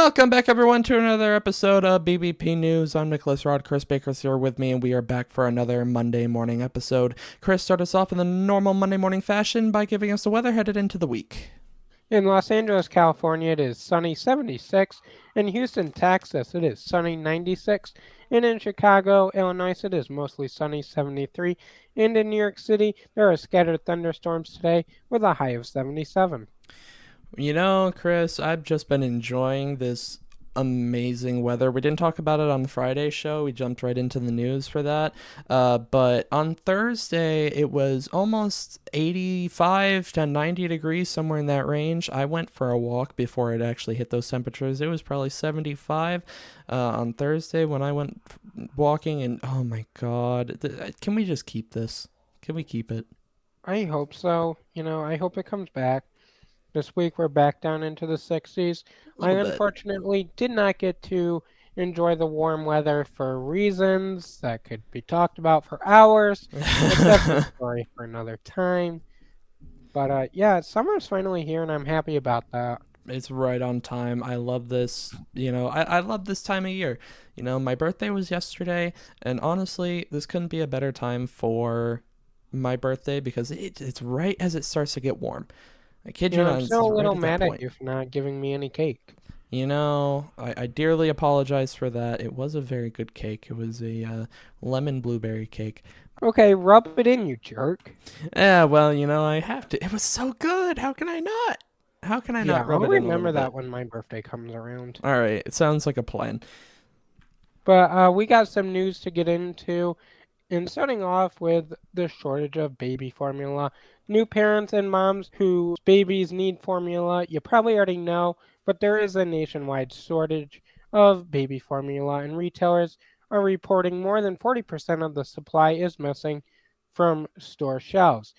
Welcome back, everyone, to another episode of BBP News. I'm Nicholas Rod. Chris Baker's here with me, and we are back for another Monday morning episode. Chris, start us off in the normal Monday morning fashion by giving us the weather headed into the week. In Los Angeles, California, it is sunny 76. In Houston, Texas, it is sunny 96. And in Chicago, Illinois, it is mostly sunny 73. And in New York City, there are scattered thunderstorms today with a high of 77. You know, Chris, I've just been enjoying this amazing weather. We didn't talk about it on the Friday show. We jumped right into the news for that. But on Thursday, it was almost 85 to 90 degrees, somewhere in that range. I went for a walk before it actually hit those temperatures. It was probably 75 on Thursday when I went walking. And oh my God, can we just keep this? Can we keep it? I hope so. I hope it comes back. This week we're back down into the 60s. A I little bit. unfortunately did not get to enjoy the warm weather for reasons that could be talked about for hours, but that's a story for another time. But yeah, summer's finally here and I'm happy about that. It's right on time. I love this. I love this time of year. My birthday was yesterday, and honestly, this couldn't be a better time for my birthday because it's right as it starts to get warm. I kid you not, I'm it's still a right little at that mad at point. you for not giving me any cake. I dearly apologize for that. It was a very good cake. It was a lemon blueberry cake. Okay, rub it in, you jerk. Yeah, well, I have to. It was so good. How can I not? How can I Yeah, not rub I'll it in a little remember bit? that when my birthday comes around. All right, it sounds like a plan. But we got some news to get into. And starting off with the shortage of baby formula. New parents and moms whose babies need formula, you probably already know, but there is a nationwide shortage of baby formula, and retailers are reporting more than 40% of the supply is missing from store shelves.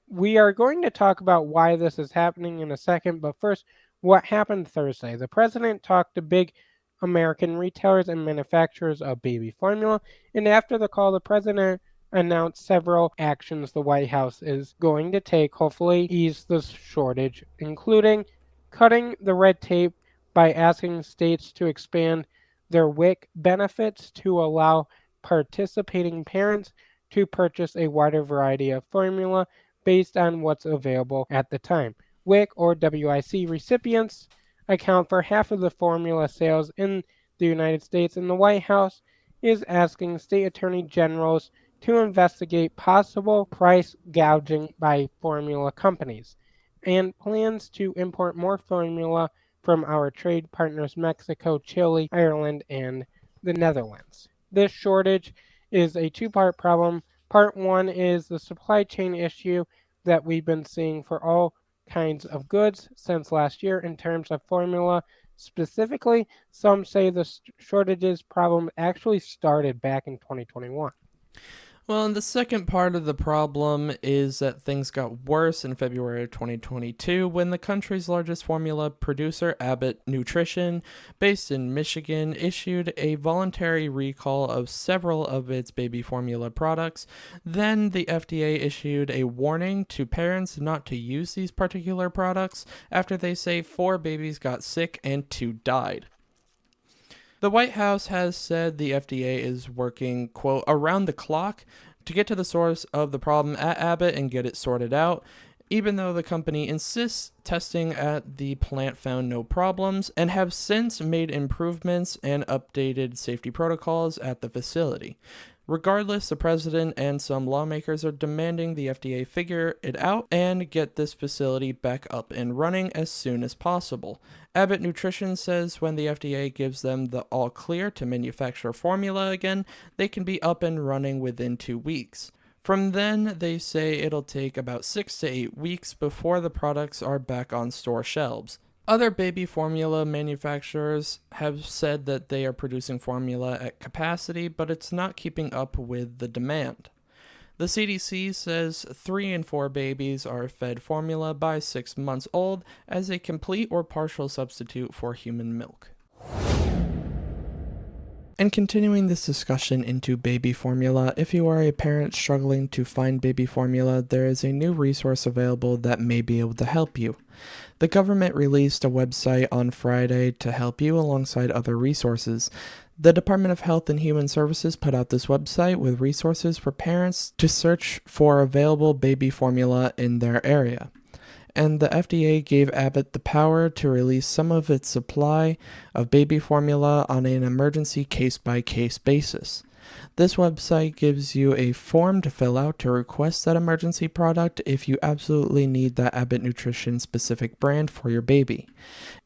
We are going to talk about why this is happening in a second, but first, what happened Thursday? The president talked to big American retailers and manufacturers of baby formula, and after the call, the president announced several actions the White House is going to take, hopefully ease the shortage, including cutting the red tape by asking states to expand their WIC benefits to allow participating parents to purchase a wider variety of formula based on what's available at the time. WIC or WIC recipients account for half of the formula sales in the United States, and the White House is asking state attorney generals to investigate possible price gouging by formula companies and plans to import more formula from our trade partners Mexico, Chile, Ireland, and the Netherlands. This shortage is a two-part problem. Part one is the supply chain issue that we've been seeing for all kinds of goods since last year in terms of formula. Specifically, some say the shortages problem actually started back in 2021. Well, and the second part of the problem is that things got worse in February of 2022 when the country's largest formula producer, Abbott Nutrition, based in Michigan, issued a voluntary recall of several of its baby formula products. Then the FDA issued a warning to parents not to use these particular products after they say 4 babies got sick and 2 died. The White House has said the FDA is working, quote, around the clock to get to the source of the problem at Abbott and get it sorted out, even though the company insists testing at the plant found no problems and have since made improvements and updated safety protocols at the facility. Regardless, the president and some lawmakers are demanding the FDA figure it out and get this facility back up and running as soon as possible. Abbott Nutrition says when the FDA gives them the all clear to manufacture formula again, they can be up and running within 2 weeks. From then, they say it'll take about 6 to 8 weeks before the products are back on store shelves. Other baby formula manufacturers have said that they are producing formula at capacity, but it's not keeping up with the demand. The CDC says 3 in 4 babies are fed formula by 6 months old as a complete or partial substitute for human milk. And continuing this discussion into baby formula, if you are a parent struggling to find baby formula, there is a new resource available that may be able to help you. The government released a website on Friday to help you alongside other resources. The Department of Health and Human Services put out this website with resources for parents to search for available baby formula in their area. And the FDA gave Abbott the power to release some of its supply of baby formula on an emergency case-by-case basis. This website gives you a form to fill out to request that emergency product if you absolutely need that Abbott Nutrition specific brand for your baby.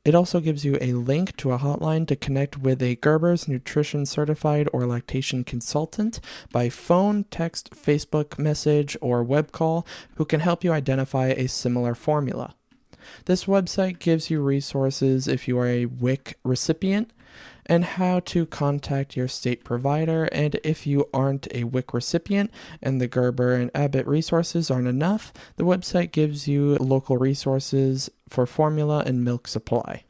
It also gives you a link to a hotline to connect with a Gerber's Nutrition Certified or Lactation Consultant by phone, text, Facebook message, or web call who can help you identify a similar formula. This website gives you resources if you are a WIC recipient, and how to contact your state provider, and if you aren't a WIC recipient and the Gerber and Abbott resources aren't enough, the website gives you local resources for formula and milk supply.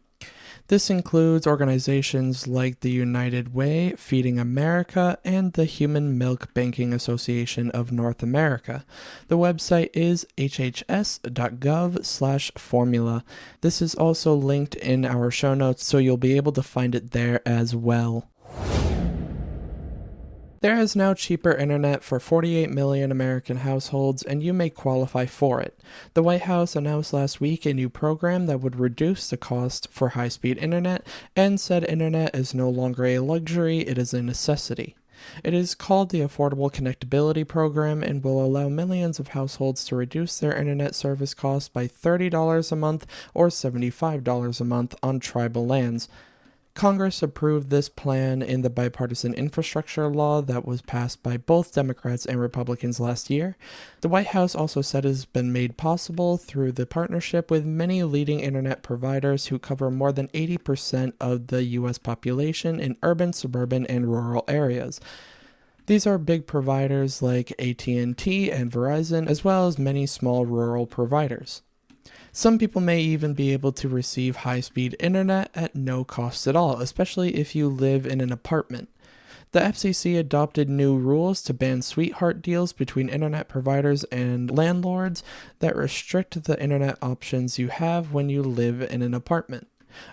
This includes organizations like the United Way, Feeding America, and the Human Milk Banking Association of North America. The website is hhs.gov/formula. This is also linked in our show notes, so you'll be able to find it there as well. There is now cheaper internet for 48 million American households, and you may qualify for it. The White House announced last week a new program that would reduce the cost for high-speed internet, and said internet is no longer a luxury, it is a necessity. It is called the Affordable Connectability Program and will allow millions of households to reduce their internet service costs by $30 a month or $75 a month on tribal lands. Congress approved this plan in the bipartisan infrastructure law that was passed by both Democrats and Republicans last year. The White House also said it has been made possible through the partnership with many leading internet providers who cover more than 80% of the U.S. population in urban, suburban, and rural areas. These are big providers like AT&T and Verizon, as well as many small rural providers. Some people may even be able to receive high-speed internet at no cost at all, especially if you live in an apartment. The FCC adopted new rules to ban sweetheart deals between internet providers and landlords that restrict the internet options you have when you live in an apartment.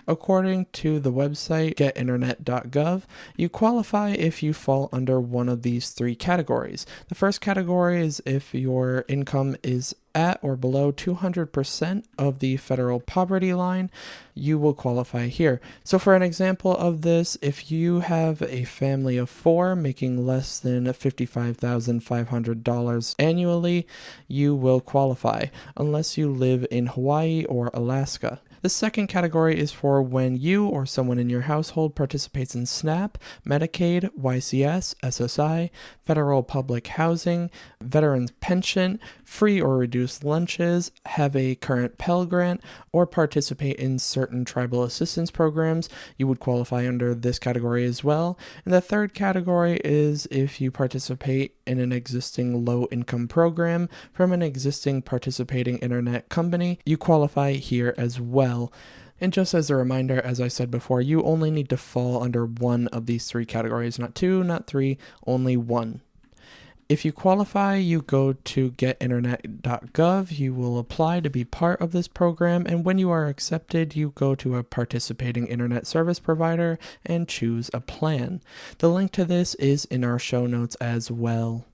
According to the website getinternet.gov, you qualify if you fall under one of these three categories. The first category is if your income is at or below 200% of the federal poverty line, you will qualify here. So for an example of this, if you have a family of 4 making less than $55,500 annually, you will qualify, unless you live in Hawaii or Alaska. The second category is for when you or someone in your household participates in SNAP, Medicaid, YCS, SSI, federal public housing, veterans pension, free or reduced lunches, have a current Pell Grant, or participate in certain tribal assistance programs. You would qualify under this category as well. And the third category is if you participate in an existing low-income program from an existing participating internet company, you qualify here as well. And just as a reminder, as I said before, you only need to fall under one of these three categories, not 2, not 3, only 1. If you qualify, you go to getinternet.gov, you will apply to be part of this program, and when you are accepted, you go to a participating internet service provider and choose a plan. The link to this is in our show notes as well.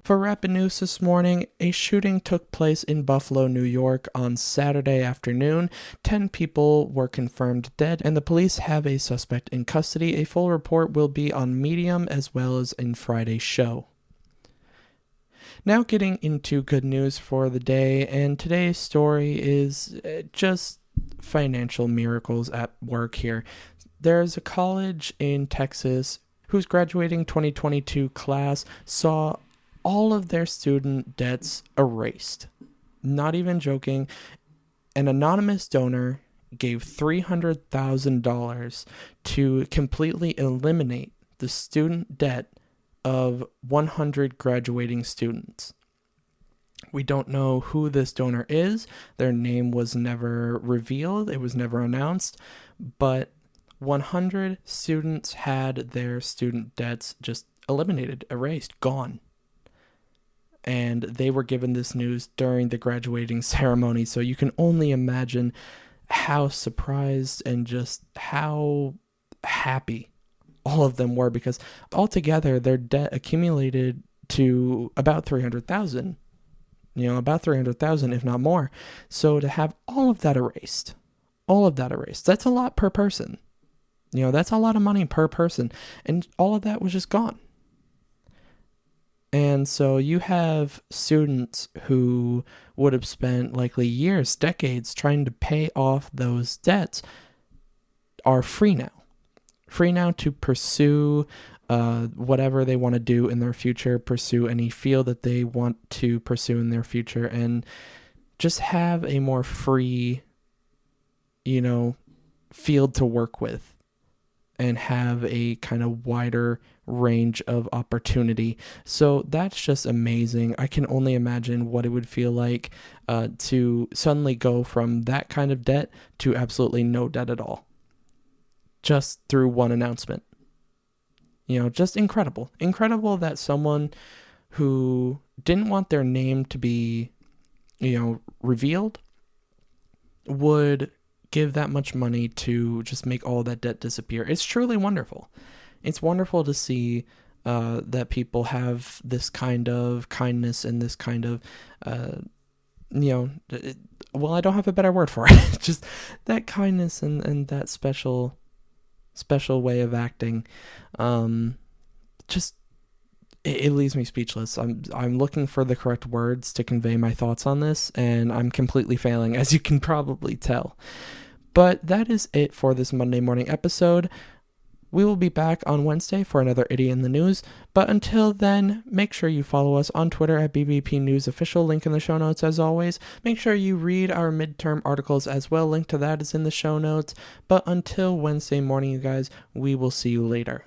For Rapid News this morning, a shooting took place in Buffalo, New York on Saturday afternoon. 10 people were confirmed dead, and the police have a suspect in custody. A full report will be on Medium as well as in Friday's show. Now getting into good news for the day, and today's story is just financial miracles at work here. There's a college in Texas whose graduating 2022 class saw all of their student debts erased. Not even joking. An anonymous donor gave $300,000 to completely eliminate the student debt of 100 graduating students. We don't know who this donor is. Their name was never revealed. It was never announced. But 100 students had their student debts just eliminated, erased, gone. And they were given this news during the graduating ceremony, so you can only imagine how surprised and just how happy all of them were, because altogether their debt accumulated to about 300,000, about 300,000 if not more. So to have all of that erased, that's a lot per person. That's a lot of money per person, and all of that was just gone. And so you have students who would have spent likely years, decades trying to pay off those debts are free now to pursue whatever they want to do in their future, pursue any field that they want to pursue in their future, and just have a more free, field to work with, and have a kind of wider range of opportunity. So that's just amazing. I can only imagine what it would feel like to suddenly go from that kind of debt to absolutely no debt at all, just through one announcement. Just incredible. Incredible that someone who didn't want their name to be, revealed would give that much money to just make all that debt disappear. It's truly wonderful. It's wonderful to see that people have this kind of kindness and this kind of, I don't have a better word for it. Just that kindness and that special way of acting. It leaves me speechless. I'm looking for the correct words to convey my thoughts on this, and I'm completely failing, as you can probably tell. But that is it for this Monday morning episode. We will be back on Wednesday for another Idiot in the News. But until then, make sure you follow us on Twitter at BBP News Official. Link in the show notes as always. Make sure you read our midterm articles as well. Link to that is in the show notes. But until Wednesday morning, you guys, we will see you later.